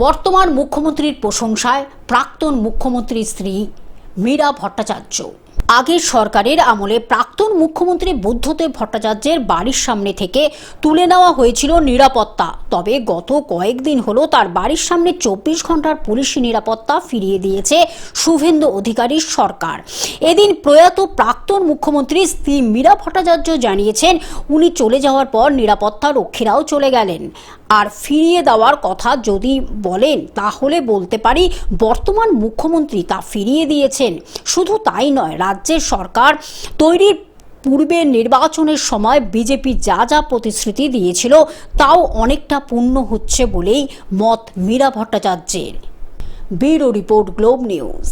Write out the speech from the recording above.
বর্তমান মুখ্যমন্ত্রীর প্রশংসায় প্রাক্তন মুখ্যমন্ত্রীর স্ত্রী মীরা ভট্টাচার্য। আগের সরকারের আমলে প্রাক্তন মুখ্যমন্ত্রী বুদ্ধদেব ভট্টাচার্যের বাড়ির সামনে থেকে তুলে নেওয়া হয়েছিল নিরাপত্তা। তবে গত কয়েকদিন হলো তার বাড়ির সামনে 24 ঘন্টার পুলিশি নিরাপত্তা ফিরিয়ে দিয়েছে শুভেন্দু অধিকারীর সরকার। এদিন প্রয়াত প্রাক্তন মুখ্যমন্ত্রী স্ত্রী মীরা ভট্টাচার্য জানিয়েছেন, উনি চলে যাওয়ার পর নিরাপত্তা রক্ষীরাও চলে গেলেন। আর ফিরিয়ে দেওয়ার কথা যদি বলেন তাহলে বলতে পারি বর্তমান মুখ্যমন্ত্রী তা ফিরিয়ে দিয়েছেন। শুধু তাই নয়, রাজ্যের সরকার তৈরির পূর্বে নির্বাচনের সময় বিজেপি যা যা প্রতিশ্রুতি দিয়েছিল তাও অনেকটা পূর্ণ হচ্ছে বলেই মত মীরা ভট্টাচার্যের। Bureau report, globe news.